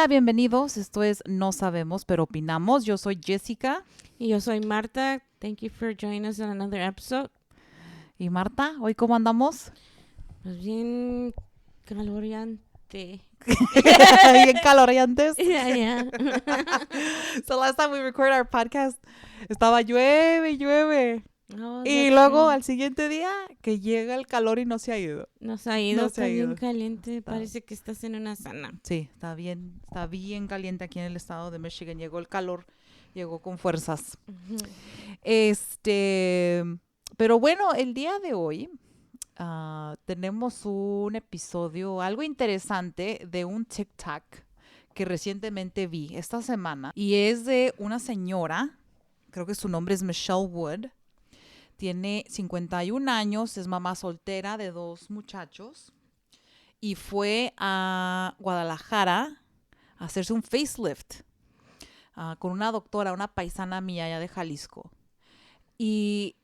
Hola, bienvenidos. Esto es No Sabemos, pero opinamos. Yo soy Jessica. Y yo soy Marta. Thank you for joining us in another episode. Y Marta, ¿hoy cómo andamos? Pues bien caloriante. Bien caloriantes. Yeah. So last time we recorded our podcast, estaba llueve. Oh, Y luego al siguiente día que llega el calor y no se ha ido. Nos ha ido, No se está ha bien ido. caliente. Parece que estás en una sauna. Sí, está bien caliente aquí en el estado de Michigan. Llegó el calor, llegó con fuerzas. Pero bueno, el día de hoy tenemos un episodio algo interesante de un TikTok que recientemente vi esta semana. Y es de una señora, creo que su nombre es Michelle Wood. Tiene 51 años, es mamá soltera de 2 muchachos. Y fue a Guadalajara a hacerse un facelift con una doctora, una paisana mía allá de Jalisco. Y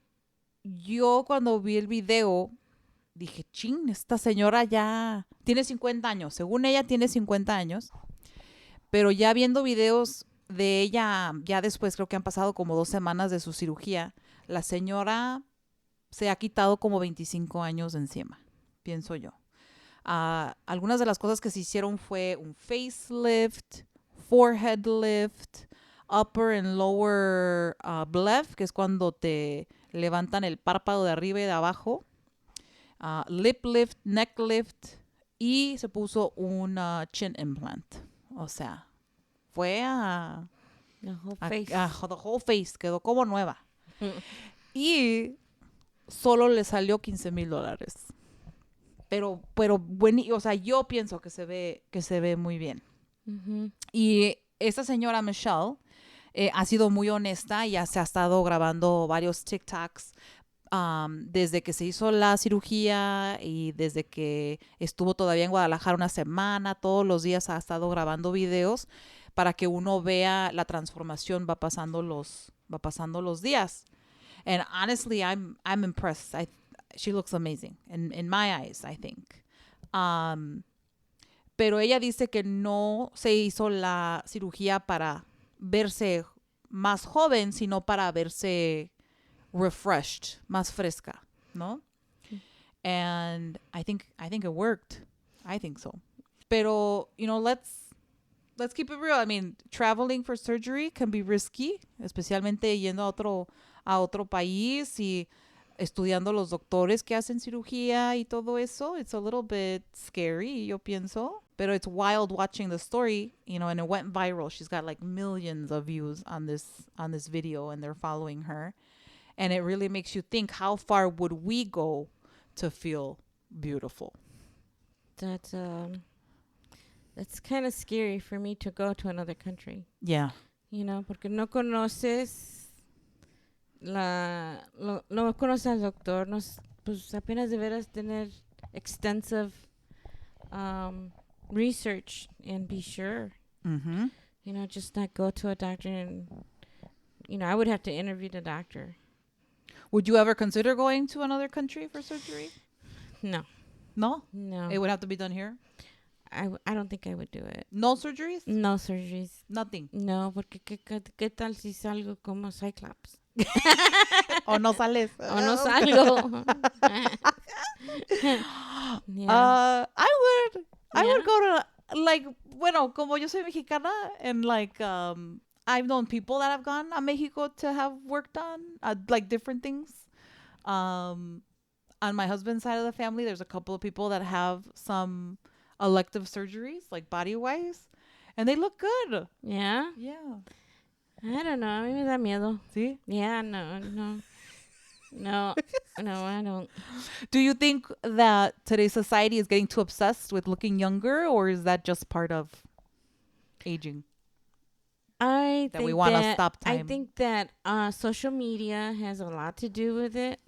yo cuando vi el video dije, ching, esta señora ya tiene 50 años. Según ella tiene 50 años. Pero ya viendo videos de ella, ya después creo que han pasado como 2 semanas de su cirugía, la señora se ha quitado como 25 años de encima, pienso yo. Algunas de las cosas que se hicieron fue un facelift, forehead lift, upper and lower blef, que es cuando te levantan el párpado de arriba y de abajo, lip lift, neck lift, y se puso un chin implant. O sea, fue The whole face. the whole face, quedó como nueva. Y solo le salió $15,000. Pero bueno, o sea, yo pienso que se ve muy bien. Y esta señora Michelle ha sido muy honesta y ya se ha estado grabando varios TikToks desde que se hizo la cirugía y desde que estuvo todavía en Guadalajara una semana. Todos los días ha estado grabando videos para que uno vea la transformación, va pasando los días. And honestly, I'm impressed. She looks amazing in my eyes, I think. Pero ella dice que no se hizo la cirugía para verse más joven, sino para verse refreshed, más fresca, ¿no? And I think it worked. I think so. Pero, let's keep it real. I mean, traveling for surgery can be risky, especialmente yendo a otro país y estudiando los doctores que hacen cirugía y todo eso. It's a little bit scary, yo pienso. Pero it's wild watching the story, and it went viral. She's got like millions of views on this video, and they're following her. And it really makes you think, how far would we go to feel beautiful? That's kind of scary for me to go to another country. Yeah. Porque no conoces no conoces al doctor, pues apenas deberás tener extensive research and be sure. Just not go to a doctor and I would have to interview the doctor. Would you ever consider going to another country for surgery? No. No? No. It would have to be done here? I don't think I would do it. No surgeries? No surgeries. Nothing? No, porque ¿qué tal si salgo como Cyclops? O no sales. O no salgo. Yeah. I would go to, como yo soy mexicana, and I've known people that have gone a Mexico to have work done, different things. On my husband's side of the family, there's a couple of people that have some elective surgeries, like body-wise, and they look good. Yeah? Yeah. I don't know. A mí me da miedo. ¿Sí? Yeah, no, I don't. Do you think that today's society is getting too obsessed with looking younger, or is that just part of aging? I That we want to stop time. I think that social media has a lot to do with it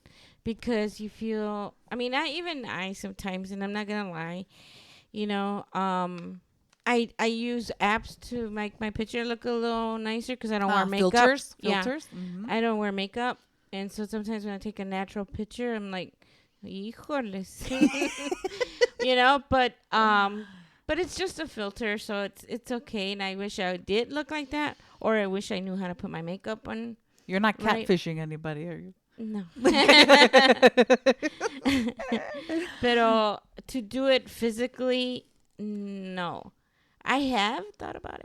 because you feel, I sometimes, and I'm not going to lie, I use apps to make my picture look a little nicer because I don't wear makeup. Filters? Yeah. Mm-hmm. I don't wear makeup. And so sometimes when I take a natural picture, I'm like, híjoles. But But it's just a filter, so it's okay. And I wish I did look like that, or I wish I knew how to put my makeup on. You're not Right. catfishing anybody, are you? No. Pero to do it physically, no. I have thought about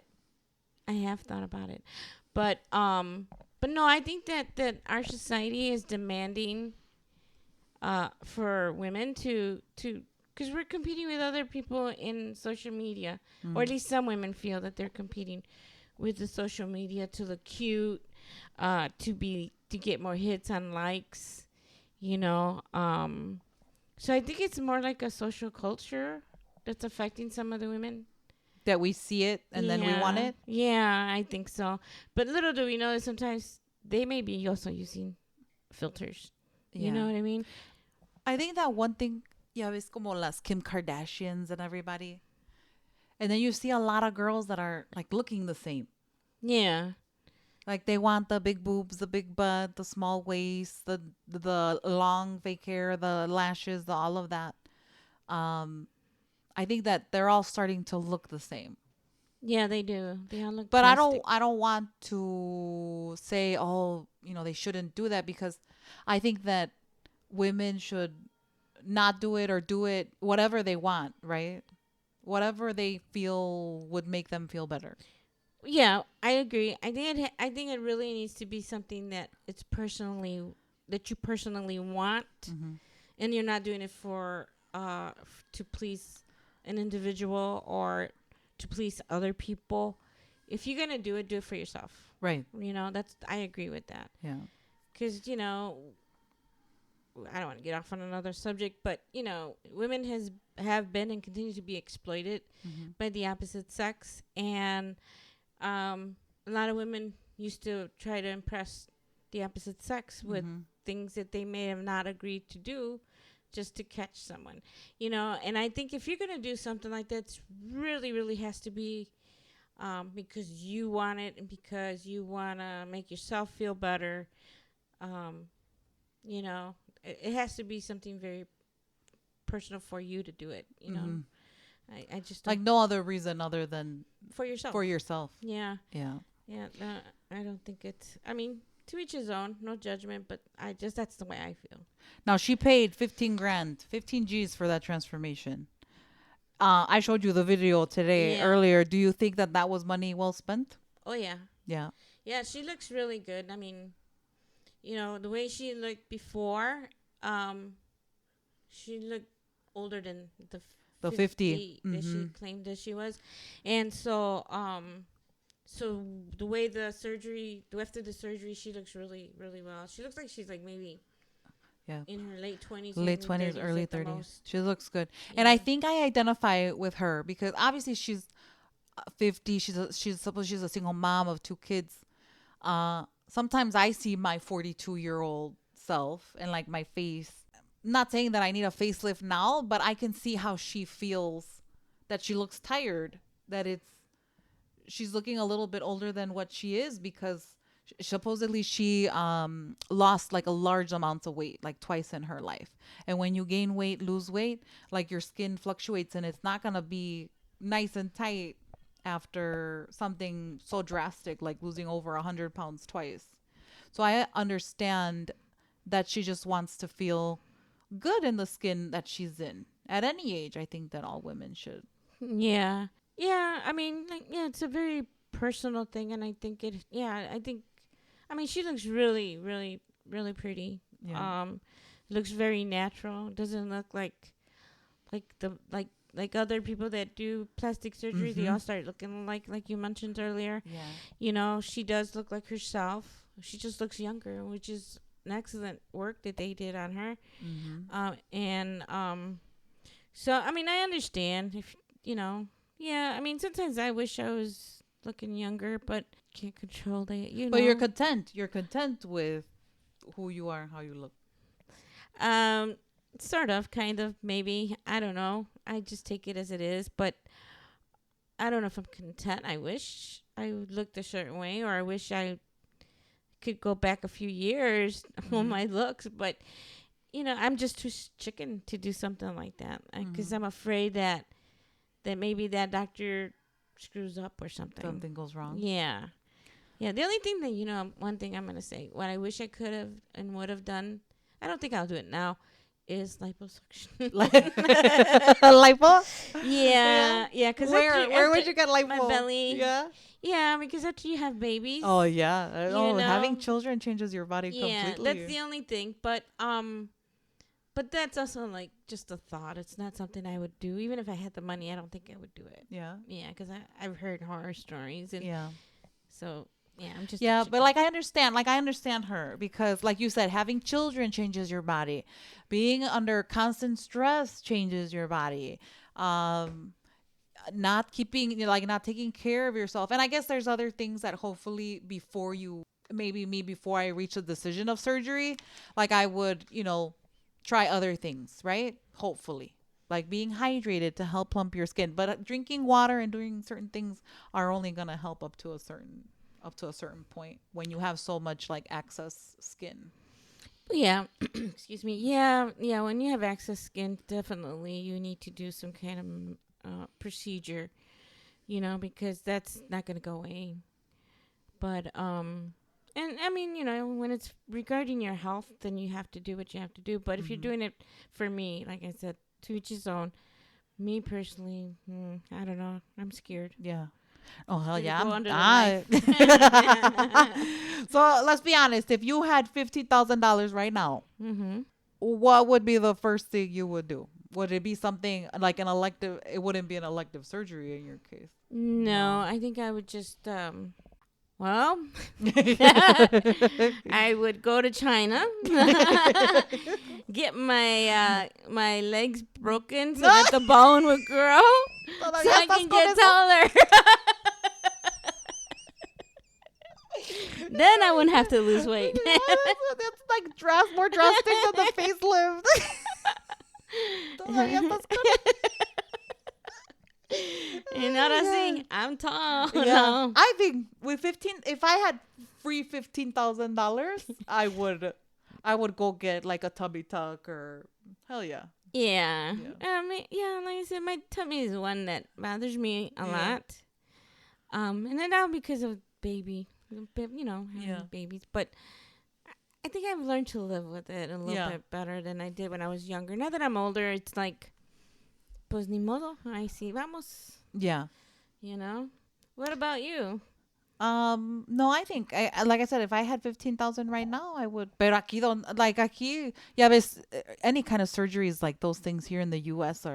it. But no, I think that our society is demanding for women to because we're competing with other people in social media, or at least some women feel that they're competing with the social media to look cute, to get more hits on likes, you know. So I think it's more like a social culture that's affecting some of the women. That we see it and then we want it? Yeah, I think so. But little do we know that sometimes they may be also using filters. You know what I mean? I think that one thing, ves como las Kim Kardashians and everybody. And then you see a lot of girls that are like looking the same. Yeah. Like they want the big boobs, the big butt, the small waist, the long fake hair, the lashes, all of that. I think that they're all starting to look the same. Yeah, they do. They all look But plastic. I don't want to say, oh, they shouldn't do that, because I think that women should not do it or do it whatever they want, right? Whatever they feel would make them feel better. Yeah, I agree. I think it really needs to be something that you personally want, and you're not doing it for to please an individual or to please other people. If you're gonna do it for yourself. Right. I agree with that. Yeah. Because I don't want to get off on another subject, but women have been and continue to be exploited by the opposite sex, and a lot of women used to try to impress the opposite sex with things that they may have not agreed to do just to catch someone, and I think if you're going to do something like that, it really, really has to be because you want it and because you want to make yourself feel better. It has to be something very personal for you to do it, I just like no other reason other than for yourself. For yourself. Yeah. Yeah. Yeah. I don't think it's. I mean, to each his own. No judgment, but that's the way I feel. Now she paid 15 grand, 15 G's for that transformation. I showed you the video today earlier. Do you think that was money well spent? Oh yeah. Yeah. Yeah, she looks really good. I mean, the way she looked before, she looked older than the 50 that she claimed that she was. And so the way after the surgery, she looks really, really well. She looks like she's like maybe in her late 20s, early 30s. She looks good. Yeah. And I think I identify with her because obviously she's 50. She's a single mom of 2 kids. Sometimes I see my 42-year-old self and like my face. Not saying that I need a facelift now, but I can see how she feels, that she looks tired, that she's looking a little bit older than what she is, because supposedly she lost like a large amount of weight, like twice in her life. And when you gain weight, lose weight, like your skin fluctuates, and it's not gonna be nice and tight after something so drastic like losing over 100 pounds twice. So I understand that she just wants to feel good in the skin that she's in. At any age, I think that all women should. Yeah. Yeah, I mean, it's a very personal thing, and I think she looks really, really, really pretty. Yeah. Looks very natural. Doesn't look like other people that do plastic surgery. They all start looking like you mentioned earlier. Yeah. She does look like herself. She just looks younger, which is an excellent work that they did on her. So I mean, I understand if yeah, I mean, sometimes I wish I was looking younger, but can't control it, But you're content. You're content with who you are and how you look. Sort of, kind of, maybe. I don't know. I just take it as it is, but I don't know if I'm content. I wish I looked a certain way, or I wish I could go back a few years on my looks, but I'm just too chicken to do something like that, because I'm afraid that that maybe that doctor screws up or something. Something goes wrong. Yeah. Yeah, the only thing that, one thing I'm going to say, what I wish I could have and would have done, I don't think I'll do it now, is liposuction. Lipo? Yeah. Yeah, because where would you get lipo? My belly. Yeah? Yeah, because after you have babies. Oh, yeah. You know? Having children changes your body completely. Yeah, that's the only thing. But that's also, like, just a thought. It's not something I would do. Even if I had the money, I don't think I would do it. Yeah? Yeah, because I've heard horror stories. And yeah. So, yeah, I'm just... Yeah, but, like, I understand her. Because, like you said, having children changes your body. Being under constant stress changes your body. Not taking care of yourself. And I guess there's other things that hopefully before I reach a decision of surgery, like I would, try other things, right? Hopefully. Like being hydrated to help plump your skin. But drinking water and doing certain things are only going to help up to a certain point when you have so much like excess skin. Yeah. Excuse me. Yeah. When you have excess skin, definitely you need to do some kind of procedure, because that's not going to go away. But, and I mean, when it's regarding your health, then you have to do what you have to do. But if you're doing it for me, like I said, to each his own. Me personally, I don't know. I'm scared. Yeah. Oh, hell yeah. I'm not. So let's be honest. If you had $50,000 right now, what would be the first thing you would do? Would it be something like an elective? It wouldn't be an elective surgery in your case. No, I think I would just, I would go to China, get my legs broken so that the bone would grow, so I can get taller. Then I wouldn't have to lose weight. That's like more drastic than the facelift. And ahora sí, I'm tall. Yeah. No. I think if I had free $15,000, I would go get like a tummy tuck or hell yeah. Yeah. I mean, like I said, my tummy is one that bothers me a lot. And then now because of baby, having babies, but I think I've learned to live with it a little bit better than I did when I was younger. Now that I'm older, it's like, pues ni modo, ahí sí vamos. Yeah. What about you? No, I think like I said, if I had 15,000 right now, I would. Pero aquí, ya ves, any kind of surgeries like those things here in the U.S.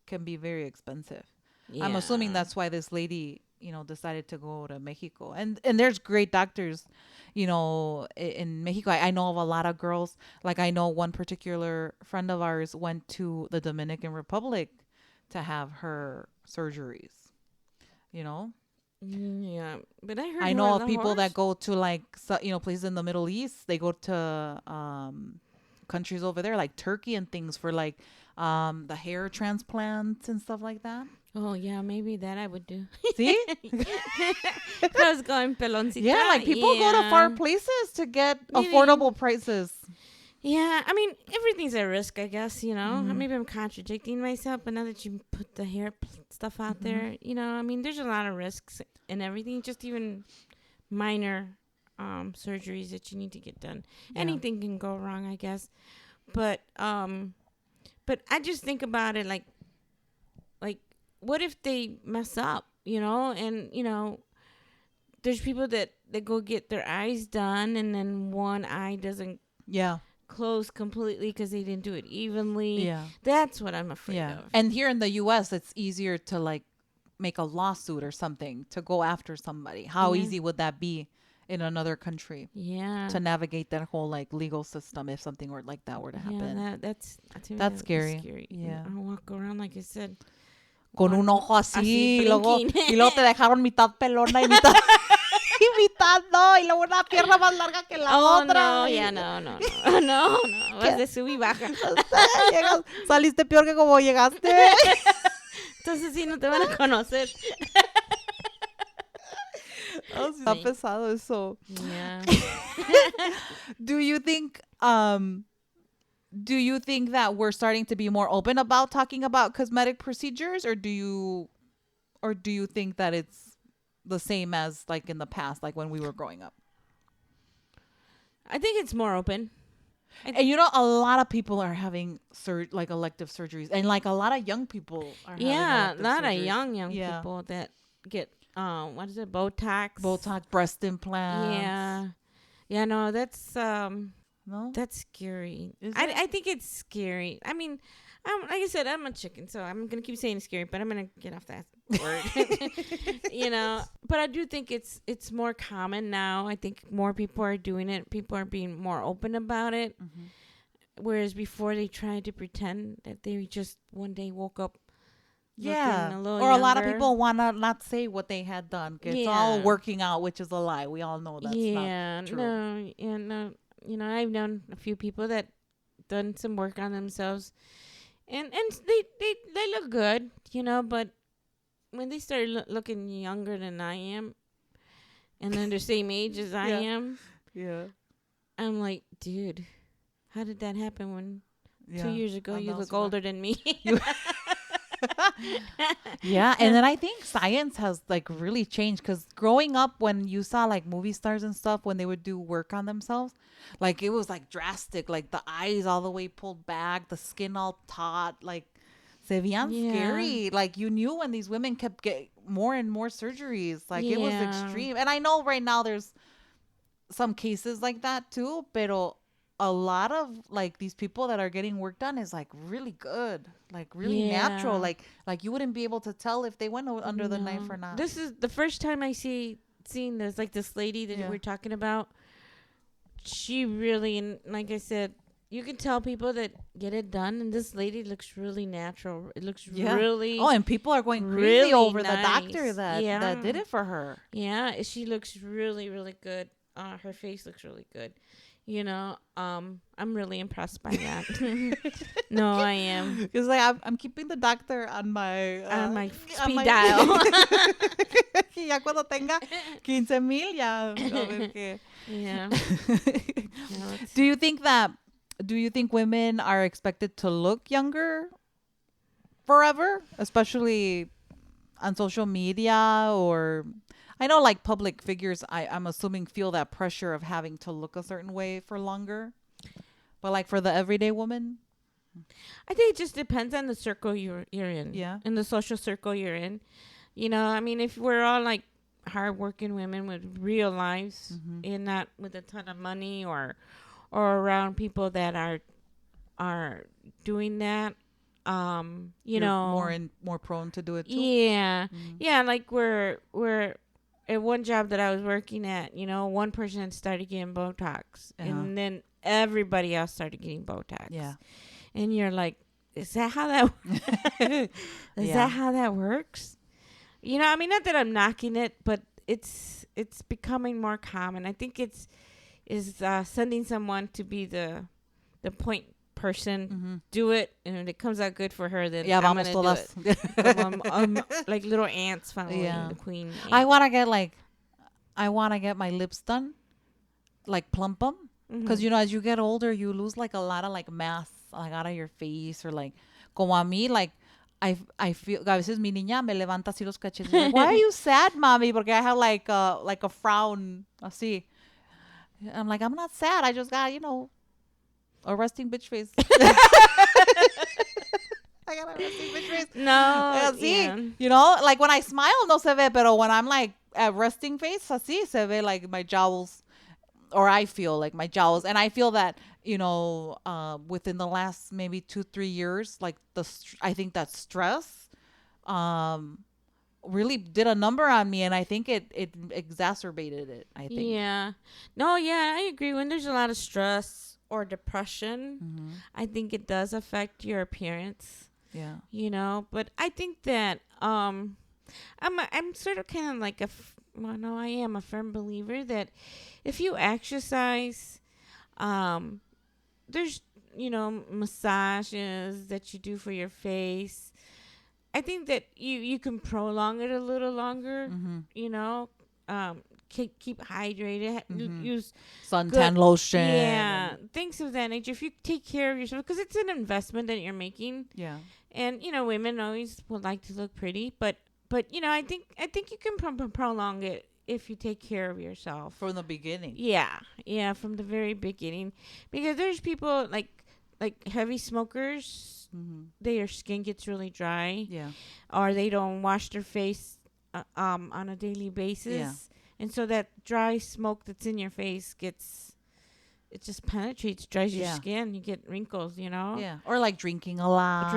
can be very expensive. Yeah. I'm assuming that's why this lady, decided to go to Mexico. And there's great doctors, in Mexico. I know of a lot of girls. Like I know one particular friend of ours went to the Dominican Republic to have her surgeries, Yeah, but I know of people that go to like, places in the Middle East. They go to countries over there like Turkey and things for like the hair transplants and stuff like that. Oh, yeah, maybe that I would do. See? I was going peloncita. Yeah, like people go to far places to get affordable prices. Yeah, I mean, everything's a risk, I guess, Maybe I'm contradicting myself, but now that you put the hair stuff out there, I mean, there's a lot of risks and everything, just even minor surgeries that you need to get done. Yeah. Anything can go wrong, I guess. But I just think about it like, what if they mess up, and, there's people that go get their eyes done and then one eye doesn't close completely because they didn't do it evenly. Yeah. That's what I'm afraid of. And here in the U.S., it's easier to like make a lawsuit or something to go after somebody. How easy would that be in another country? Yeah. To navigate that whole like legal system if something like that were to happen. Yeah, that's scary. Yeah. I walk around, like I said, con un ojo así y luego te dejaron mitad pelona y mitad no, y luego una pierna más larga que la otra. No. Vas de sub y baja. Saliste peor que como llegaste. Entonces sí no te van a conocer. Está pesado eso. Yeah. Do you think do you think that we're starting to be more open about talking about cosmetic procedures, or do you think that it's the same as like in the past, like when we were growing up? I think it's more open. And a lot of people are having like elective surgeries, and like a lot of young people are having A lot surgeries. of young people that get what is it, Botox, breast implants. No, that's No, that's scary. Is I it? I think it's scary. I mean, like I said, I'm a chicken, so I'm gonna keep saying scary, but I'm gonna get off that word. But I do think it's more common now. I think more people are doing it. People are being more open about it. Mm-hmm. Whereas before they tried to pretend that they just one day woke up. Yeah, a little or a lot of younger. people want to not say what they had done. It's all working out, which is a lie. We all know that's not true. No. I've known a few people that done some work on themselves, and they look good, but when they start looking younger than I am, and then the same age as I am, I'm like, dude, how did that happen when 2 years ago you look older than me? Yeah, and then I think science has like really changed, because growing up when you saw like movie stars and stuff, when they would do work on themselves, like it was like drastic, like the eyes all the way pulled back, the skin all taut, like se veían scary. Like you knew when these women kept getting more and more surgeries, like it was extreme. And I know right now there's some cases like that too, pero a lot of like these people that are getting work done is like really good, like really natural, like you wouldn't be able to tell if they went under the knife or not. This is the first time I seen this, like this lady that we're talking about. She really, and like I said, you can tell people that get it done, and this lady looks really natural. It looks really and people are going crazy really over nice. the doctor that did it for her. Yeah, she looks really, really good. Her face looks really good. I'm really impressed by that. No, I am. Because like I'm keeping the doctor on my speed dial. Ya cuando tenga 15,000 ya. Yeah. Do you think women are expected to look younger forever, especially on social media? Or I know like public figures, I'm assuming, feel that pressure of having to look a certain way for longer. But like for the everyday woman? I think it just depends on the circle you're in. Yeah. In the social circle you're in. I mean, if we're all like hardworking women with real lives and not with a ton of money or around people that are doing that, you're more prone to do it too. Yeah, like we're at one job that I was working at, one person started getting Botox, and then everybody else started getting Botox. Yeah, and you're like, is that how that that how that works? I mean, not that I'm knocking it, but it's becoming more common. I think it's sending someone to be the point person, do it, and if it comes out good for her, then I'm gonna do it. Like little ants following the queen. I want to get my lips done, like plump them, because as you get older, you lose like a lot of like mass like out of your face, or like como a mí, like I feel a veces mi niña me levanta así los cachetes. Like, why are you sad, mommy? Porque I have like a frown así. I'm like, I'm not sad. I just got a resting bitch face. I got a resting bitch face. No, así. Like when I smile, no se ve, pero when I'm like at resting face, así se ve like my jowls, or I feel like my jowls, and I feel that within the last maybe 2-3 years, like I think that stress really did a number on me, and I think it exacerbated it. I think. Yeah. No, yeah, I agree. When there's a lot of stress or depression, I think it does affect your appearance. Yeah. But I think that I'm sort of kind of like I am a firm believer that if you exercise, there's massages that you do for your face. I think that you can prolong it a little longer, keep hydrated. Use suntan lotion. Yeah, things of that nature. If you take care of yourself, because it's an investment that you're making. Yeah. And women always would like to look pretty, but I think you can prolong it if you take care of yourself from the beginning. Yeah, from the very beginning, because there's people like heavy smokers. Their skin gets really dry. Yeah. Or they don't wash their face on a daily basis. Yeah. And so that dry smoke that's in your face it just penetrates, dries your skin. You get wrinkles, Yeah. Or like drinking a lot.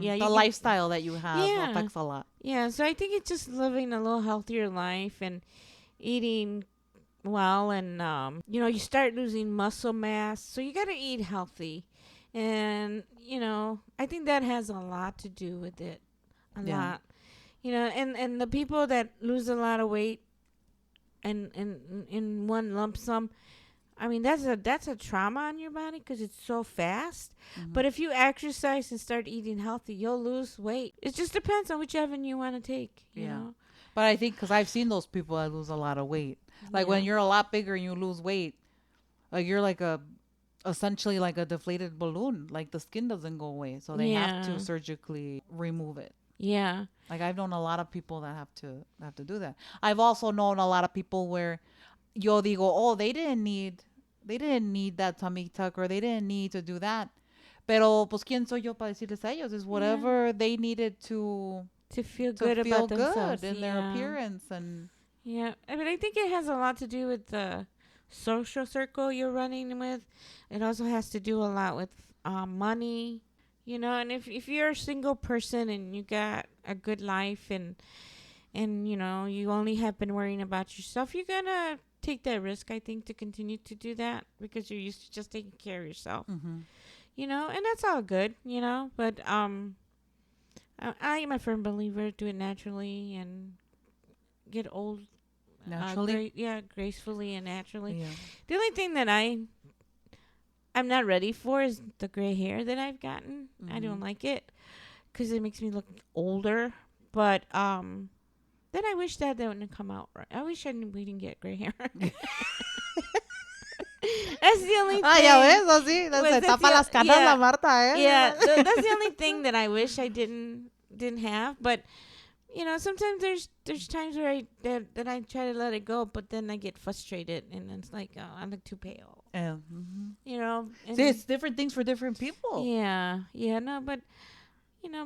Yeah. The lifestyle that you have affects a lot. Yeah. So I think it's just living a little healthier life and eating well. And, you start losing muscle mass. So you got to eat healthy. And, I think that has a lot to do with it. A lot. And the people that lose a lot of weight and in one lump sum, I mean, that's a trauma on your body because it's so fast. But if you exercise and start eating healthy, you'll lose weight. It just depends on which avenue you want to take, you know? But I think because I've seen those people that lose a lot of weight. Like when you're a lot bigger and you lose weight, like you're like essentially like a deflated balloon. Like the skin doesn't go away. So they have to surgically remove it. Yeah. Like I've known a lot of people that have to do that. I've also known a lot of people where yo digo, oh, they didn't need that tummy tuck or they didn't need to do that. Pero pues quién soy yo para decirles a ellos? Is whatever they needed to feel good about themselves in their appearance. And yeah, I mean, I think it has a lot to do with the social circle you're running with. It also has to do a lot with money, and if you're a single person and you got a good life and you only have been worrying about yourself, you're gonna take that risk, I think, to continue to do that because you're used to just taking care of yourself. And that's all good, but I am a firm believer, do it naturally and get old naturally. Gracefully and naturally. Yeah. The only thing that I'm not ready for is the gray hair that I've gotten. I don't like it because it makes me look older, but then I wish that wouldn't come out right. I wish we didn't get gray hair. That's the only thing. Ya ves, así, se tapa las canas la Marta, eh? Yeah, that's the only thing that I wish I didn't have. But sometimes there's times where I try to let it go, but then I get frustrated, and it's like, oh, I look too pale. Yeah. See, it's different things for different people. Yeah, no, but.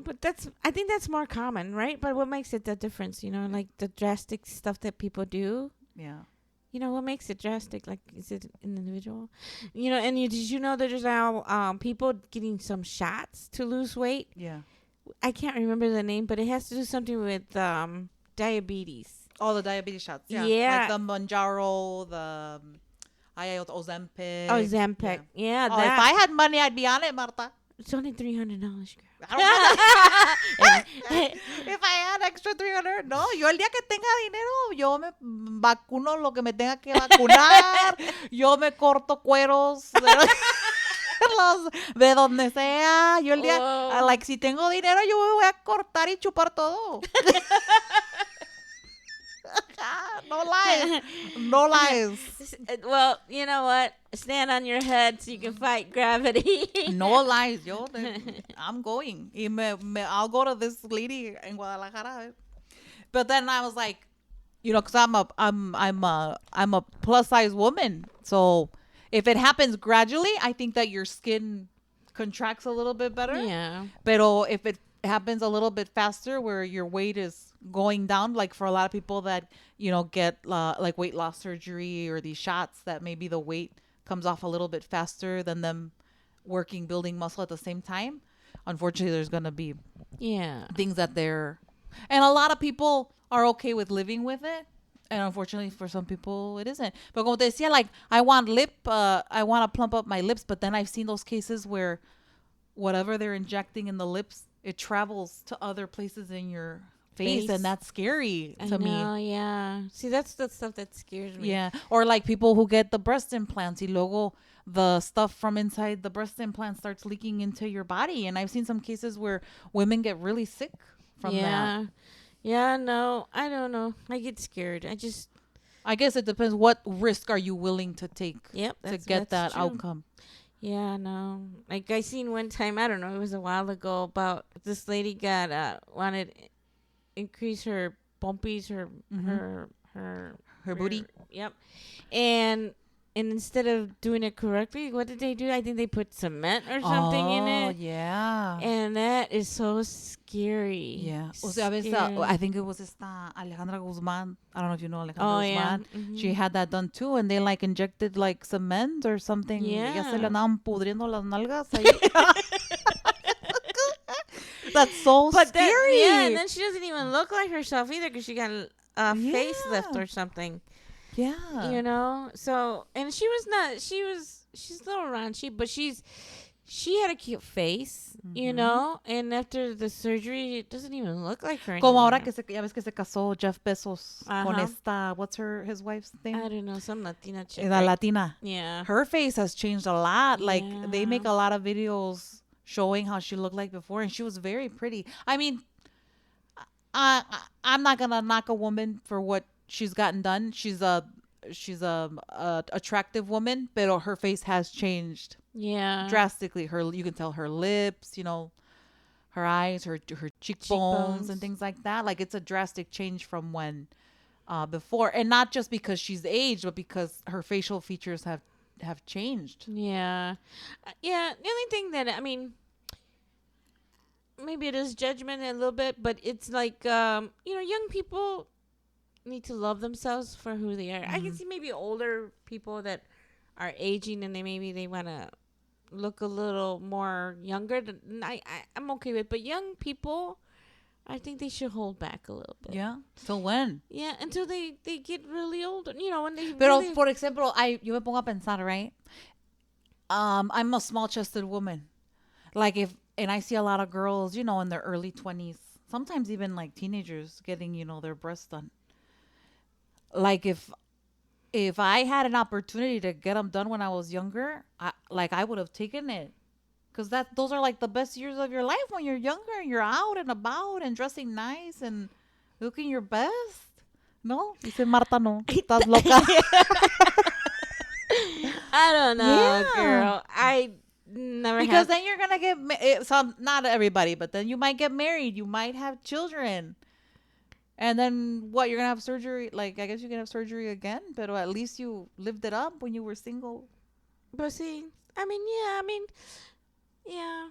But I think that's more common, right? But what makes it the difference, like the drastic stuff that people do? Yeah. What makes it drastic? Like, is it an individual? And did you know that there's now people getting some shots to lose weight? Yeah. I can't remember the name, but it has to do something with diabetes. Oh, the diabetes shots. Yeah. Yeah. Like the Mounjaro, the Ozempic. Ozempic. Yeah. Oh, if I had money, I'd be on it, Marta. It's only $300, girl. If I had extra 300, no, yo el día que tenga dinero, yo me vacuno lo que me tenga que vacunar, yo me corto cueros de donde sea, yo el día, like, si tengo dinero, yo me voy a cortar y chupar todo. No lies. Well, you know what? Stand on your head so you can fight gravity. No lies, yo. I'm going. I'll go to this lady in Guadalajara. But then I was like, because I'm a plus size woman. So if it happens gradually, I think that your skin contracts a little bit better. Yeah. Pero if it happens a little bit faster, where your weight is going down, like for a lot of people that get like weight loss surgery or these shots, that maybe the weight comes off a little bit faster than them building muscle at the same time. Unfortunately, there's gonna be things that and a lot of people are okay with living with it, and unfortunately for some people it isn't. But como te decía, like I want to plump up my lips, but then I've seen those cases where whatever they're injecting in the lips, it travels to other places in your face, and that's scary to me. Oh, yeah. See, that's the stuff that scares me. Yeah. Or like people who get the breast implants, y luego the stuff from inside the breast implant starts leaking into your body. And I've seen some cases where women get really sick from that. Yeah, no, I don't know. I get scared. I just, I guess it depends. What risk are you willing to take Yep, to get that true. outcome? Yeah, no. Like I seen one time, I don't know, it was a while ago, about this lady got wanted increase her bumpies, Her booty. Yep. And instead of doing it correctly, what did they do? I think they put cement or something in Oh, it. yeah. And that is so scary. Yeah. O sea, I think it was esta Alejandra Guzman. I don't know if you know Alejandra Guzman. Yeah. Mm-hmm. She had that done too, and they like injected like cement or something. Yeah. Ya se le andaban pudriendo las nalgas ahí. That's so scary. And then she doesn't even look like herself either because she got a facelift or something. Yeah. You know? So, and she's a little raunchy, but she had a cute face, you know? And after the surgery, it doesn't even look like her Como anymore. ahora que ya ves que se casó Jeff Bezos con esta, what's his wife's name? I don't know, some Latina chick. La Latina. Yeah. Her face has changed a lot. Yeah. Like, they make a lot of videos showing how she looked like before, and she was very pretty. I mean, I'm not gonna knock a woman for what she's gotten done. She's a attractive woman, but her face has changed. Yeah. Drastically. You can tell her lips, her eyes, her cheekbones and things like that. Like, it's a drastic change from when before, and not just because she's aged, but because her facial features have changed. Yeah. Yeah. The only thing that, I mean, maybe it is judgment a little bit, but it's like, young people need to love themselves for who they are. I can see maybe older people that are aging and they want to look a little more younger. I'm okay with, but young people, I think they should hold back a little bit. Yeah. Till when? Yeah, until they get really old. When they. Pero por ejemplo, yo me pongo a pensar, right? I'm a small-chested woman. Like, and I see a lot of girls, in their early 20s, sometimes even like teenagers getting, their breasts done. Like, if I had an opportunity to get them done when I was younger, I would have taken it. Because those are like the best years of your life when you're younger and you're out and about and dressing nice and looking your best. No? Dice Marta, no. Estás loca. I don't know, girl. I never Because then you're going to get not everybody, but then you might get married. You might have children. And then what? You're going to have surgery? Like, I guess you can have surgery again, but at least you lived it up when you were single. But see, I mean, I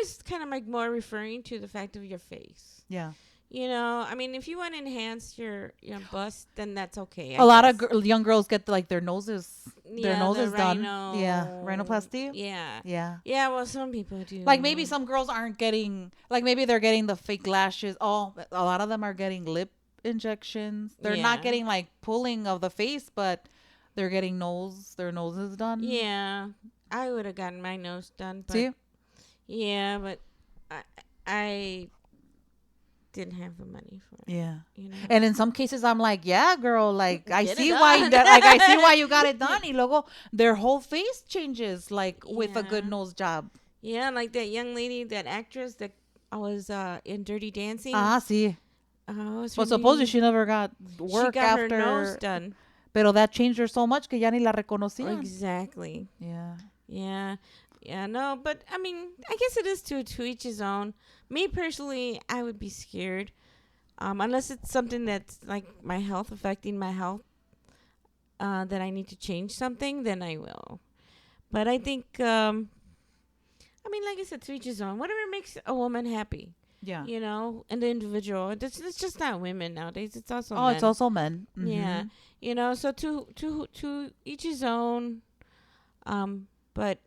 was kind of like more referring to the fact of your face. Yeah. I mean, if you want to enhance your bust, then that's okay. A lot of young girls get their noses done. Rhino. Yeah, rhinoplasty. Yeah. Yeah. Yeah, well, some people do. Like, maybe some girls aren't getting, like, maybe they're getting the fake lashes. Oh, a lot of them are getting lip injections. They're not getting like pulling of the face, but they're getting their noses done. Yeah, I would have gotten my nose done. But See? Yeah, but I didn't have the money for it. Yeah. And in some cases I'm like, yeah, girl, like I see why you got it done. Y luego their whole face changes with a good nose job. Yeah, like that young lady, that actress that was in Dirty Dancing. Sí. Well, supposedly she never got work after. She got her nose done. Pero that changed her so much que ya ni la reconocían. Exactly. Yeah. Yeah. Yeah, no, but I mean, I guess it is to each his own. Me personally, I would be scared. Unless it's something that's like my health, affecting my health, that I need to change something, then I will. But I think, I mean, like I said, to each his own. Whatever makes a woman happy. Yeah. And the individual. It's just not women nowadays. It's also men. Oh, it's also men. Mm-hmm. Yeah. So to each his own. But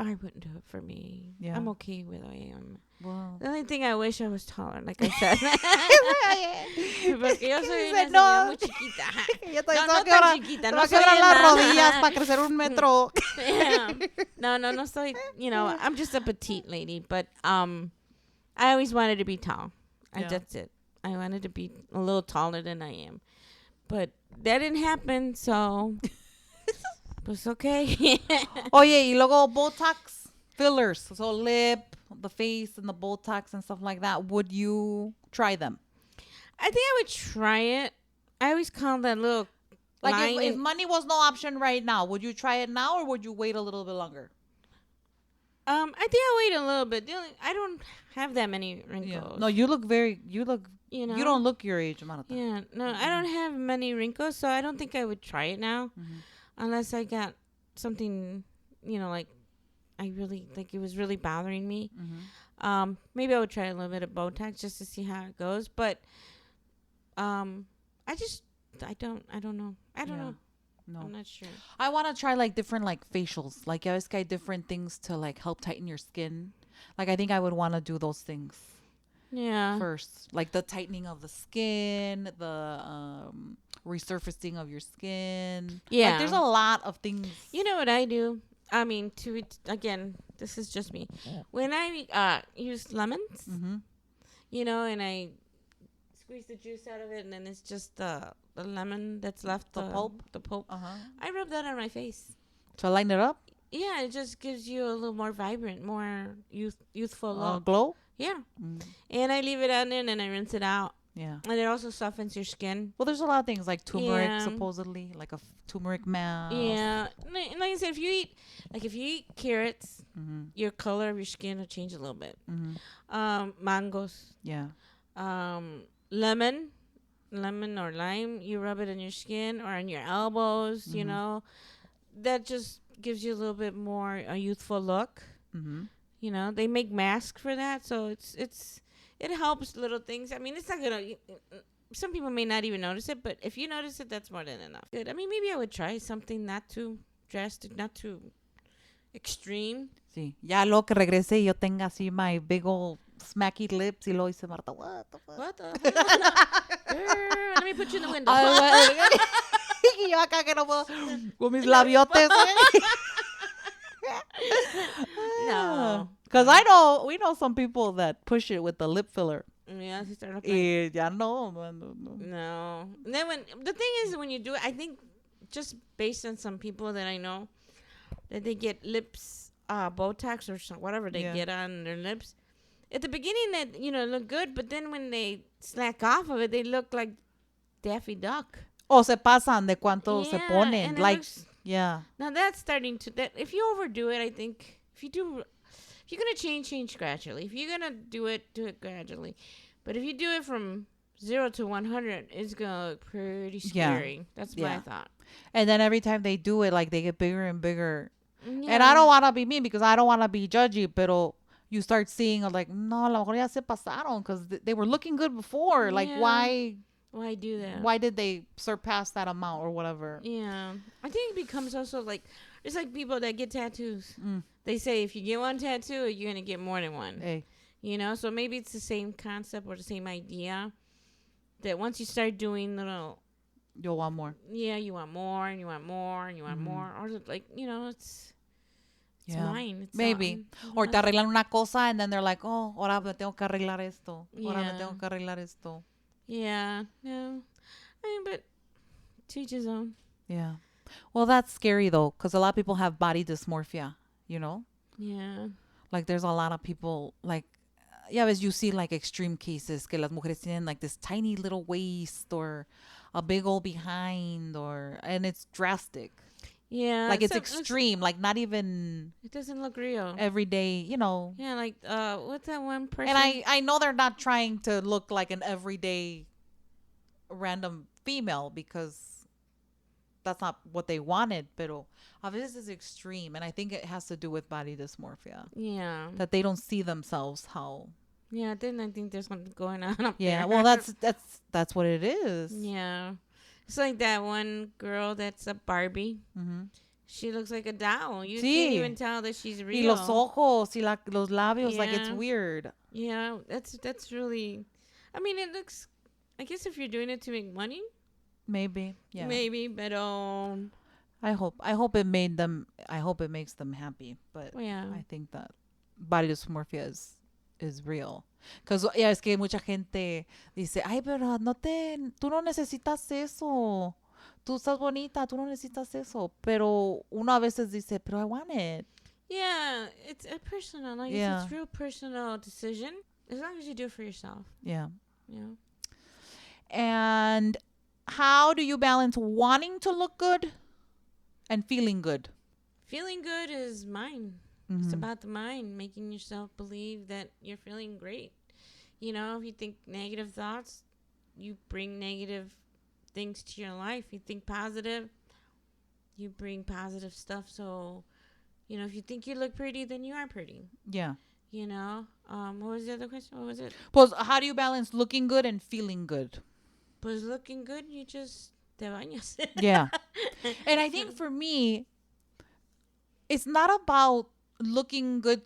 I wouldn't do it for me. Yeah. I'm okay with who I am. Wow. The only thing I wish I was taller, like I said. Porque yo soy una señora muy chiquita. Yo no tan chiquita. No soy las rodillas para crecer 1 metro. No soy, I'm just a petite lady. But I always wanted to be tall. That's it. I wanted to be a little taller than I am. But that didn't happen, so... Pues okay. Oye, y luego Botox fillers. So lip, the face, and the Botox and stuff like that. Would you try them? I think I would try it. I always call that little Like line. if money was no option right now, would you try it now or would you wait a little bit longer? I think I'll wait a little bit. I don't have that many wrinkles. Yeah. No, you look you don't look your age, Marta. Yeah, no, I don't have many wrinkles, so I don't think I would try it now, unless I got something, like I really like it was really bothering me. Maybe I would try a little bit of Botox just to see how it goes, but I don't know. I don't know. No. I'm not sure. I want to try like different like facials. Like I always got different things to like help tighten your skin. Like I think I would want to do those things. Yeah. First, like the tightening of the skin, the resurfacing of your skin. Yeah. Like there's a lot of things. You know what I do? I mean, again, this is just me. When I use lemons, and I squeeze the juice out of it, and then it's just the lemon that's left. The pulp? The pulp. I rub that on my face. To lighten it up? Yeah, it just gives you a little more vibrant, more youthful look. Glow? Yeah. And I leave it on there, and then I rinse it out. Yeah. And it also softens your skin. Well, there's a lot of things like turmeric, supposedly, like a turmeric mask. Yeah. Like I said, if you eat carrots, your color of your skin will change a little bit. Mangoes. Yeah. Lemon or lime, you rub it on your skin or on your elbows, that just gives you a little bit more a youthful look. They make masks for that, so it helps little things. I mean, it's not gonna, some people may not even notice it, but if you notice it, that's more than enough. Good. I mean, maybe I would try something not too drastic, not too extreme. Sí. Ya luego que regrese y yo tenga así my big old smacky lips y luego dice Marta, what the fuck? What the fuck? Let me put you in the window. Y yo acá que no puedo con mis labiotes. No. Because we know some people that push it with the lip filler. Yeah, y ya no. No. And then the thing is, when you do it, I think just based on some people that I know, that they get lips, Botox or whatever they get on their lips. At the beginning, that look good, but then when they slack off of it, they look like Daffy Duck. O se pasan de cuánto se ponen. Like, now that's starting to. That if you overdo it, I think if you're gonna change gradually. If you're gonna do it gradually. But if you do it from 0 to 100, it's gonna look pretty scary. Yeah. That's my thought. And then every time they do it, like they get bigger and bigger. Yeah. And I don't want to be mean because I don't want to be judgy, pero you start seeing like, no, a lo mejor ya se pasaron because they were looking good before. Like, why do that? Why did they surpass that amount or whatever? Yeah. I think it becomes also like, it's like people that get tattoos. They say if you get one tattoo, you're going to get more than one. Hey. So maybe it's the same concept or the same idea that once you start doing little... You'll want more. Yeah, you want more and you want more and you want more. Or like, it's mine. It's maybe. Or te arreglan una cosa and then they're like, oh, ahora me tengo que arreglar esto. Ahora me tengo que arreglar esto. Yeah. No. I mean, but to each his own. Yeah. Well, that's scary though, because a lot of people have body dysmorphia, Yeah. Like there's a lot of people like, as you see like extreme cases que las mujeres tienen like this tiny little waist or a big old behind and it's drastic. Yeah. Like it's extreme, like not even. It doesn't look real. Every day, Yeah, like what's that one person? And I know they're not trying to look like an everyday random female because that's not what they wanted, pero a veces is extreme, and I think it has to do with body dysmorphia. Yeah. That they don't see themselves how. Yeah, then I think there's something going on up there. Yeah, well that's what it is. Yeah. It's like that one girl that's a Barbie. She looks like a doll. You can't even tell that she's real. Y los ojos, y los labios, like it's weird. Yeah, that's really... I mean, it looks... I guess if you're doing it to make money... Maybe, yeah. Maybe, but... I hope it makes them happy. But I think that body dysmorphia is real. Because es que mucha gente dice, ay, pero tú no necesitas eso. Tú estás bonita, tú no necesitas eso. Pero uno a veces dice, pero I want it. Yeah, it's a personal, like it's a real personal decision. As long as you do it for yourself. Yeah. Yeah. And how do you balance wanting to look good and feeling good? Feeling good is mine. Mm-hmm. It's about the mind, making yourself believe that you're feeling great. You know, if you think negative thoughts, you bring negative things to your life. You think positive, you bring positive stuff. So, you know, if you think you look pretty, then you are pretty. Yeah. You know, what was the other question? What was it? Pues, how do you balance looking good and feeling good? Pues looking good, you just te bañas. Yeah. And I think for me, it's not about looking good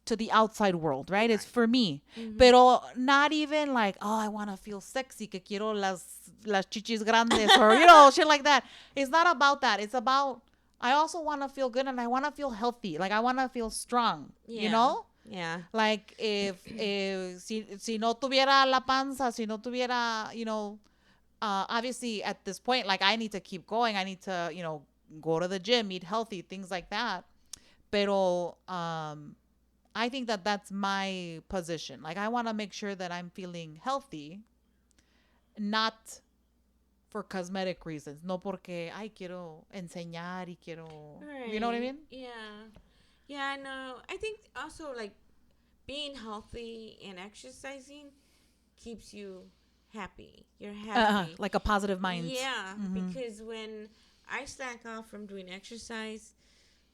to the outside world, right? It's for me. Mm-hmm. Pero not even like, oh, I want to feel sexy, que quiero las chichis grandes or, you know, shit like that. It's not about that. It's about, I also want to feel good and I want to feel healthy. Like, I want to feel strong, you know? Yeah. Like, if si no tuviera la panza, si no tuviera, you know, obviously at this point, like, I need to keep going. I need to, you know, go to the gym, eat healthy, things like that. Pero I think that that's my position. Like, I want to make sure that I'm feeling healthy, not for cosmetic reasons. No porque, ay, quiero enseñar y quiero, Right. you know what I mean? Yeah. Yeah, I know. I think also, like, being healthy and exercising keeps you happy. You're happy. Like a positive mind. Yeah, Mm-hmm. because when I slack off from doing exercise,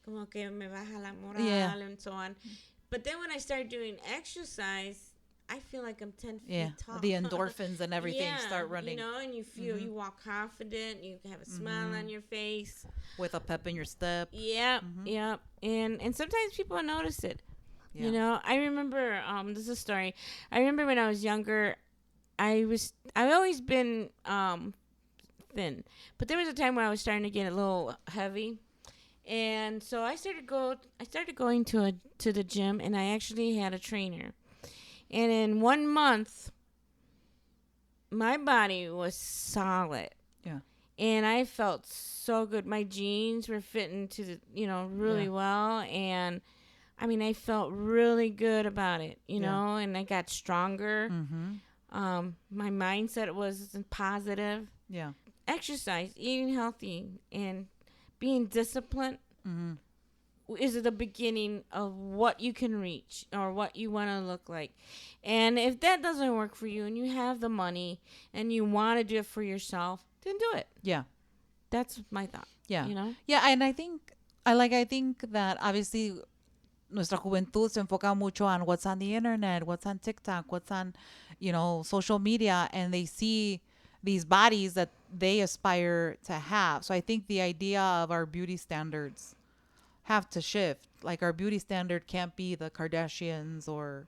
como que me baja la moral and so on. But then when I start doing exercise, I feel like I'm 10 feet tall. The endorphins and everything start running. You know, and you feel, you walk confident, you have a smile on your face. With a pep in your step. Yeah, yeah. And sometimes people notice it. Yeah. You know, I remember, this is a story. I remember when I was younger, I've always been thin. But there was a time where I was starting to get a little heavy. And so I started going to the gym, and I actually had a trainer. And in 1 month, my body was solid. Yeah. And I felt so good. My jeans were fitting to the, you know, really well. And I mean, I felt really good about it, you know, and I got stronger. Mm-hmm. My mindset was positive. Yeah. Exercise, eating healthy, and being disciplined is the beginning of what you can reach or what you want to look like. And if that doesn't work for you and you have the money and you want to do it for yourself, then do it. Yeah. That's my thought. Yeah. You know? Yeah, and I think that obviously nuestra juventud se enfoca mucho on what's on the internet, what's on TikTok, what's on, you know, social media, and they see these bodies that they aspire to have. So I think the idea of our beauty standards have to shift. Like, our beauty standard can't be the Kardashians or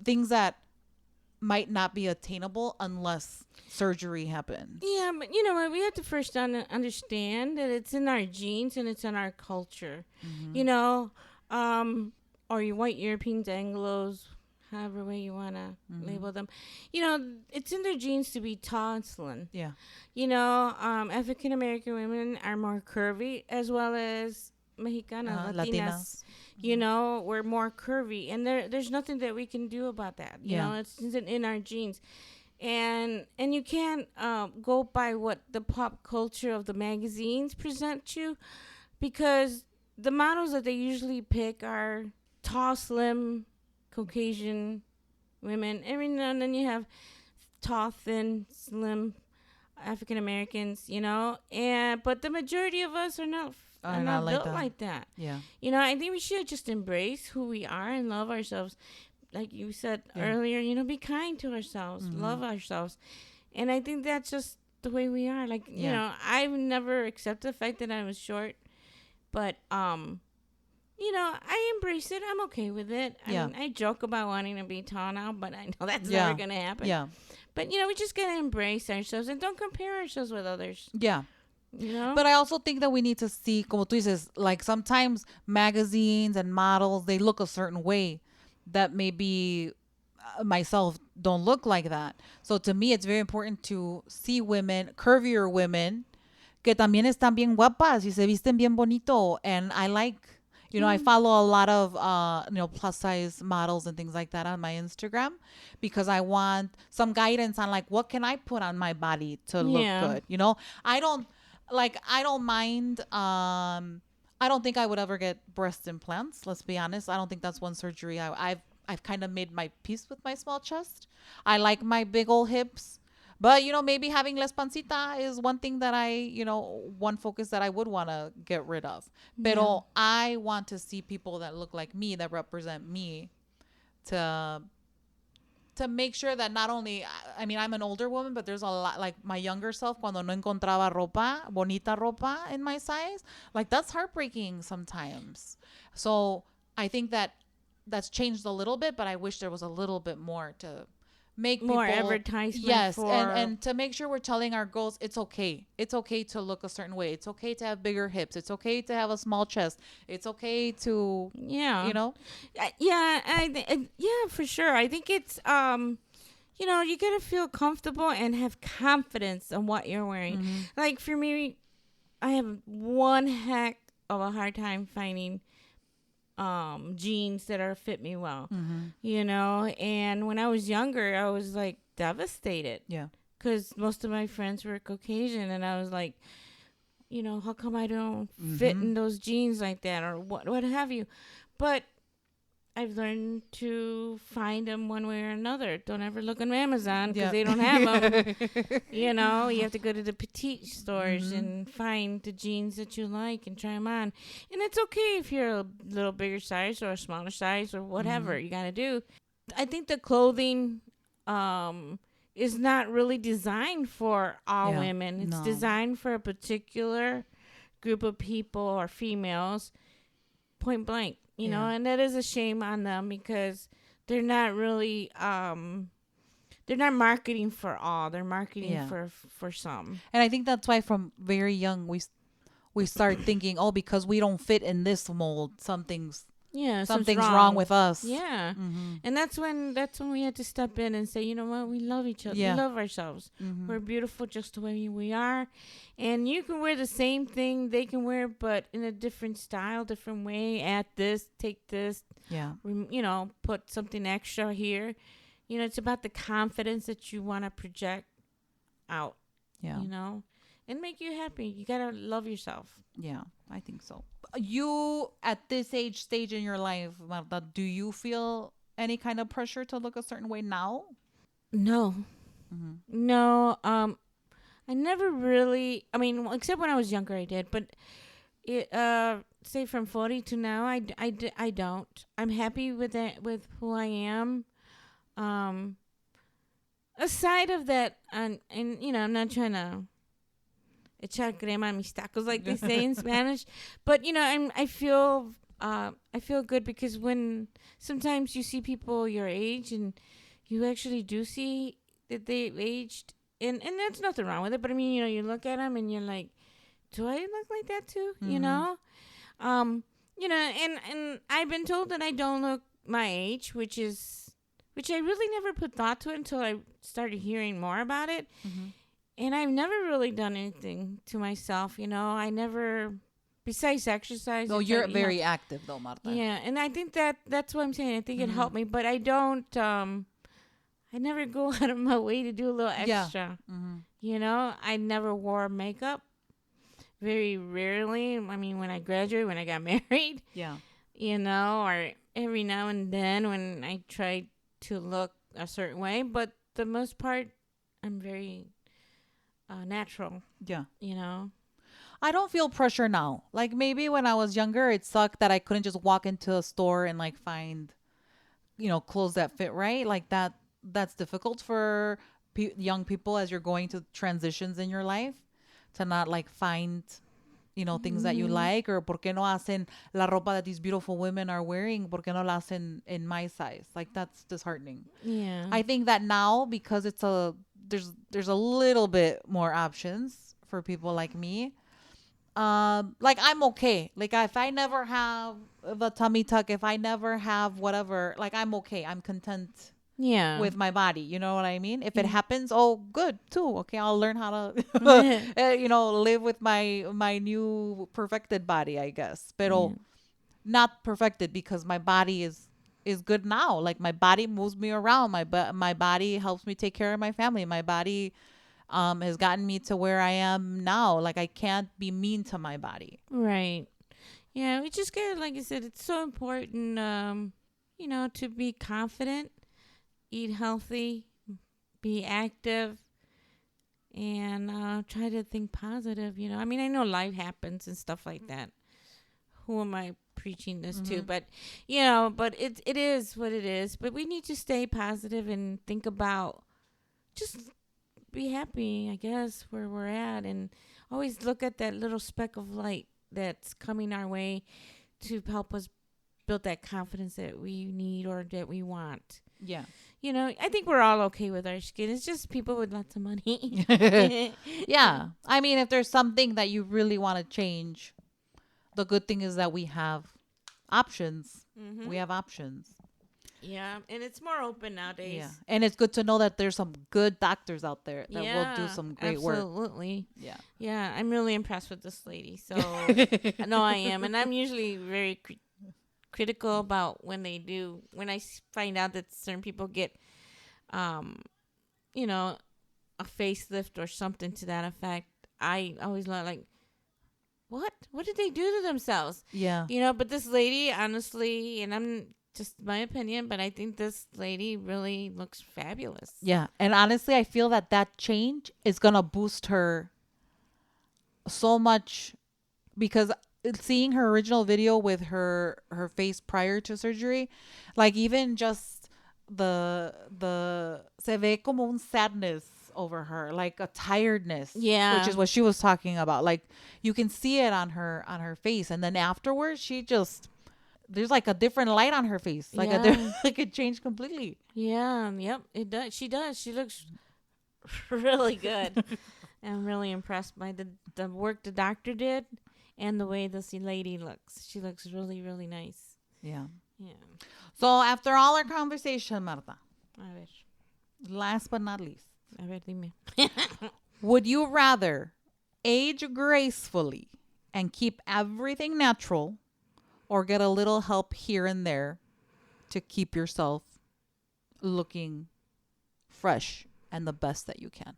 things that might not be attainable unless surgery happens. Yeah, but you know what? We have to first understand that it's in our genes and it's in our culture. Mm-hmm. You know, or you white Europeans, Anglos, however way you want to label them. You know, it's in their genes to be tall and slim. Yeah. You know, African American women are more curvy, as well as Mexicanas, Latinas. You know, we're more curvy, and there's nothing that we can do about that. You know, it's in our genes. And you can't go by what the pop culture of the magazines present you, because the models that they usually pick are tall, slim, Caucasian women. Every now and then you have tall, thin, slim African Americans, you know. But the majority of us are not built like that. Yeah. You know, I think we should just embrace who we are and love ourselves. Like you said earlier, you know, be kind to ourselves, love ourselves. And I think that's just the way we are. Like, you know, I've never accepted the fact that I was short. But, you know, I embrace it. I'm okay with it. I mean, I joke about wanting to be tall now, but I know that's never going to happen. Yeah. But, you know, we just got to embrace ourselves and don't compare ourselves with others. Yeah. You know? But I also think that we need to see, como tú dices, like sometimes magazines and models, they look a certain way that maybe myself don't look like that. So to me, it's very important to see women, curvier women, que también están bien guapas y se visten bien bonito. And I like, You know, I follow a lot of plus size models and things like that on my Instagram because I want some guidance on like what can I put on my body to look good. You know, I don't mind I don't think I would ever get breast implants, let's be honest. I don't think that's one surgery I've kind of made my peace with my small chest. I like my big old hips. But, you know, maybe having less pancita is one thing that one focus that I would want to get rid of. Pero I want to see people that look like me, that represent me, to make sure that not only, I mean, I'm an older woman, but there's a lot, like my younger self, cuando no encontraba bonita ropa in my size, like that's heartbreaking sometimes. So I think that's changed a little bit, but I wish there was a little bit more to make more people, advertisement. yes, and to make sure we're telling our girls it's okay to look a certain way, it's okay to have bigger hips, it's okay to have a small chest, it's okay to you know. Yeah, for sure. I think it's you know, you gotta feel comfortable and have confidence in what you're wearing. Like for me, I have one heck of a hard time finding jeans that are fit me well, you know. And when I was younger, I was like devastated, because most of my friends were Caucasian, and I was like, you know, how come I don't fit in those jeans like that, or what have you. But I've learned to find them one way or another. Don't ever look on Amazon because they don't have them. You know, you have to go to the petite stores and find the jeans that you like and try them on. And it's okay if you're a little bigger size or a smaller size or whatever you got to do. I think the clothing is not really designed for all women. It's designed for a particular group of people or females, point blank. You know, and that is a shame on them because they're not really, they're not marketing for all. They're marketing for some. And I think that's why from very young we start thinking, oh, because we don't fit in this mold, something's wrong with us. Yeah. And that's when we had to step in and say, you know what, we love each other. We love ourselves. We're beautiful just the way we are. And you can wear the same thing they can wear, but in a different style, different way. Add this, take this. You know, put something extra here. You know, it's about the confidence that you want to project out. You know, and make you happy. You got to love yourself. Yeah, I think so. You, at this stage in your life, Marta, do you feel any kind of pressure to look a certain way now? No. No. I never really, I mean, except when I was younger, I did. But say from 40 to now, I don't. I'm happy with that, with who I am. Aside of that, and you know, I'm not trying to echar crema a mis tacos, like they say in Spanish, but you know, I feel good because when sometimes you see people your age and you actually do see that they've aged, and there's nothing wrong with it, but I mean, you know, you look at them and you're like, do I look like that too? You know, you know, and I've been told that I don't look my age, which I really never put thought to it until I started hearing more about it. And I've never really done anything to myself, you know. I never, besides exercise. No, you're very active though, Marta. Yeah, and I think that's what I'm saying. I think it helped me, but I don't, I never go out of my way to do a little extra. You know, I never wore makeup. Very rarely. I mean, when I graduated, when I got married. You know, or every now and then when I tried to look a certain way. But the most part, I'm very natural. You know, I don't feel pressure now. Like maybe when I was younger, it sucked that I couldn't just walk into a store and like find, you know, clothes that fit right. Like that's difficult for young people as you're going to transitions in your life, to not like find, you know, things that you like, or por qué no hacen la ropa that these beautiful women are wearing, por qué no la hacen in my size. Like that's disheartening. I think that now, because there's a little bit more options for people like me. Like I'm okay. Like if I never have the tummy tuck, if I never have whatever, like I'm okay. I'm content with my body. You know what I mean? If it happens, oh, good too. Okay, I'll learn how to, you know, live with my new perfected body, I guess. Pero not perfected because my body is good now. Like my body moves me around. My body helps me take care of my family. My body has gotten me to where I am now. Like I can't be mean to my body. Right. Yeah, we just get, like I said, it's so important, to be confident, eat healthy, be active, and try to think positive. I mean, I know life happens and stuff like that. Who am I preaching this to? But, but it is what it is. But we need to stay positive and think about just be happy, I guess, where we're at. And always look at that little speck of light that's coming our way to help us build that confidence that we need or that we want. Yeah. I think we're all okay with our skin. It's just people with lots of money. Yeah. I mean, if there's something that you really want to change, the good thing is that we have options. Mm-hmm. We have options. Yeah, and it's more open nowadays. Yeah, and it's good to know that there's some good doctors out there that will do some great work. Absolutely. Yeah. Yeah, I'm really impressed with this lady. So, no, I am. And I'm usually very critical about when I find out that certain people get, a facelift or something to that effect. I always like, what did they do to themselves? Yeah. But this lady, honestly, and I'm just my opinion, but I think this lady really looks fabulous. Yeah. And honestly, I feel that change is going to boost her so much because seeing her original video with her face prior to surgery, like even just the se ve como un sadness over her, like a tiredness. Yeah. Which is what she was talking about. Like you can see it on her face. And then afterwards there's like a different light on her face. Like like it changed completely. Yeah. Yep. It does. She does. She looks really good. I'm really impressed by the work the doctor did and the way this lady looks. She looks really, really nice. Yeah. Yeah. So after all our conversation, Marta, A ver. last but not least. A ver, dime. Would you rather age gracefully and keep everything natural or get a little help here and there to keep yourself looking fresh and the best that you can?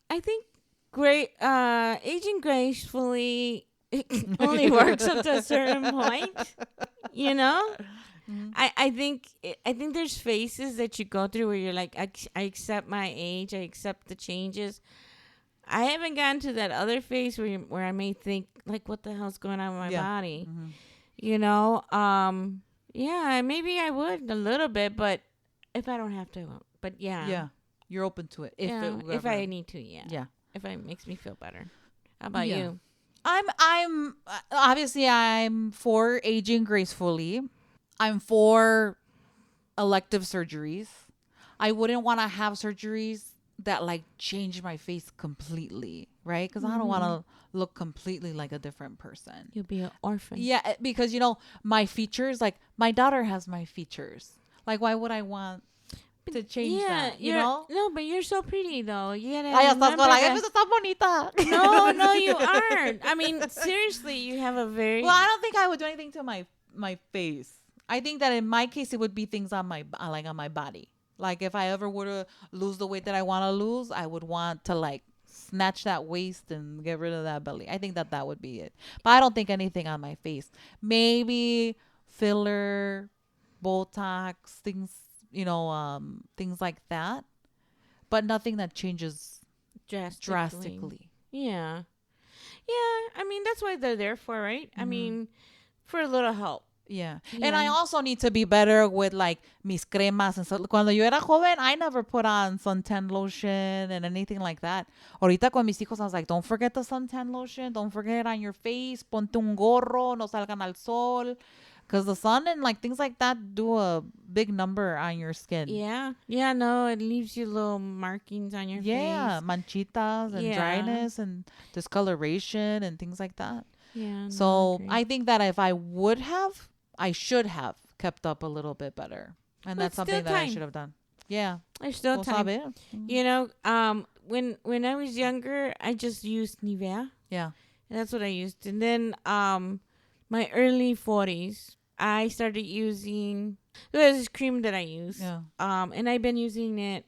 I think aging gracefully only works up to a certain point, Mm-hmm. I think there's phases that you go through where you're like, I accept my age, I accept the changes. I haven't gotten to that other phase where I may think like, what the hell's going on with my body? Mm-hmm. Yeah, maybe I would a little bit, but if I don't have to, but yeah, you're open to it if I need to, if it makes me feel better. How about you? I'm obviously I'm for aging gracefully. I'm for elective surgeries. I wouldn't want to have surgeries that like change my face completely, right? Because I don't want to look completely like a different person. You'll be an orphan. Yeah, because my features, like my daughter has my features. Like, why would I want to change that? No, but you're so pretty though. You gotta bonita. No, you aren't. I mean, seriously, you have a very. Well, I don't think I would do anything to my face. I think that in my case, it would be things on my body. Like if I ever were to lose the weight that I want to lose, I would want to like snatch that waist and get rid of that belly. I think that would be it. But I don't think anything on my face. Maybe filler, Botox, things, things like that. But nothing that changes drastically. Yeah. Yeah. I mean, that's why they're there for, right? Mm-hmm. I mean, for a little help. Yeah. And I also need to be better with like mis cremas and stuff. Cuando yo era joven, I never put on suntan lotion and anything like that. Ahorita con mis hijos, I was like, don't forget the suntan lotion. Don't forget it on your face. Ponte un gorro. No salgan al sol. Because the sun and like things like that do a big number on your skin. Yeah. Yeah, no, it leaves you little markings on your face. Yeah, manchitas and dryness and discoloration and things like that. Yeah. So I think that if I should have kept up a little bit better. And that's something that I should have done. Yeah. There's still time. When I was younger, I just used Nivea. Yeah. That's what I used. And then my early 40s, I started using there's this cream that I use. Yeah. And I've been using it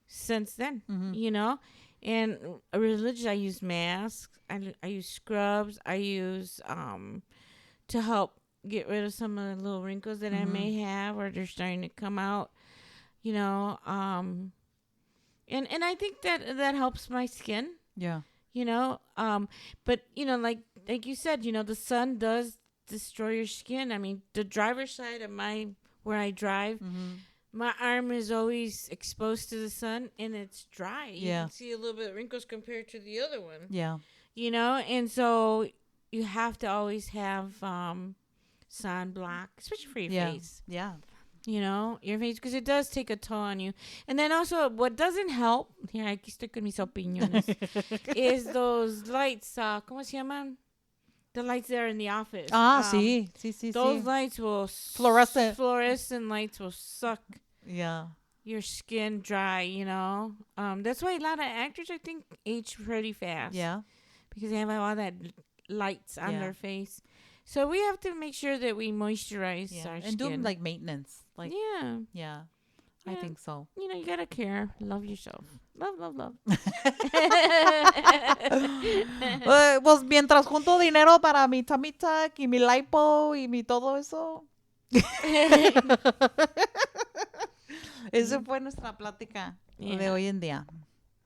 since then, you know. And religious, I use masks. I use scrubs. I use to help get rid of some of the little wrinkles that I may have or they're starting to come out, you know. And I think that helps my skin. Yeah. You know, but you know, like you said, you know, the sun does destroy your skin. I mean, the driver's side of where I drive, my arm is always exposed to the sun and it's dry. You can see a little bit of wrinkles compared to the other one. Yeah. You know, and so you have to always have sunblock, especially for your face. Yeah. You know, your face, because it does take a toll on you. And then also, what doesn't help, here, aquí estoy con mis opiniones, is those lights, ¿cómo se llaman? The lights there in the office. Sí. Those lights will... Fluorescent lights will suck your skin dry, you know. That's why a lot of actors, I think, age pretty fast. Yeah. Because they have all that lights on their face. So we have to make sure that we moisturize our skin. And do like maintenance. Like Yeah. I think so. You know, you gotta care. Love yourself. Love. Pues mientras junto dinero para mi tummy tuck y mi lipo y mi todo eso. Esa fue nuestra plática de hoy en día.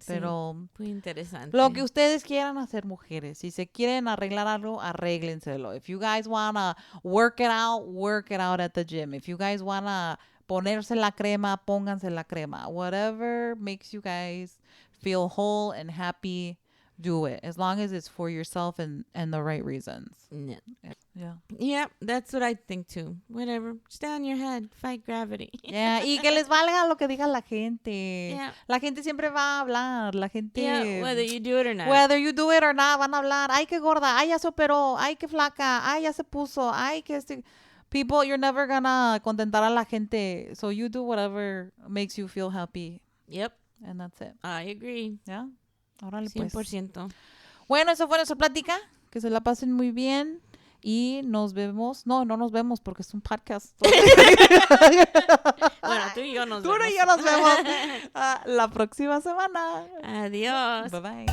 Pero muy interesante. Lo que ustedes quieran hacer, mujeres. Si se quieren arreglar algo, arréglenselo. If you guys wanna work it out at the gym. If you guys wanna ponerse la crema, pónganse la crema. Whatever makes you guys feel whole and happy, do it. As long as it's for yourself and the right reasons. Yeah, that's what I think too. Whatever. Stay on your head. Fight gravity. Y que les valga lo que diga la gente. Yeah. La gente siempre va a hablar. La gente... whether you do it or not. Whether you do it or not, van a hablar. Ay, qué gorda. Ay, ya se operó. Ay, qué flaca. Ay, ya se puso. Ay, que este... People, you're never gonna contentar a la gente. So you do whatever makes you feel happy. Yep. And that's it. I agree. ¿Ya? Órale, pues. 100%. Bueno, eso fue nuestra plática. Que se la pasen muy bien. Y nos vemos. No nos vemos porque es un podcast. Bueno, tú y yo nos vemos la próxima semana. Adiós. Bye bye.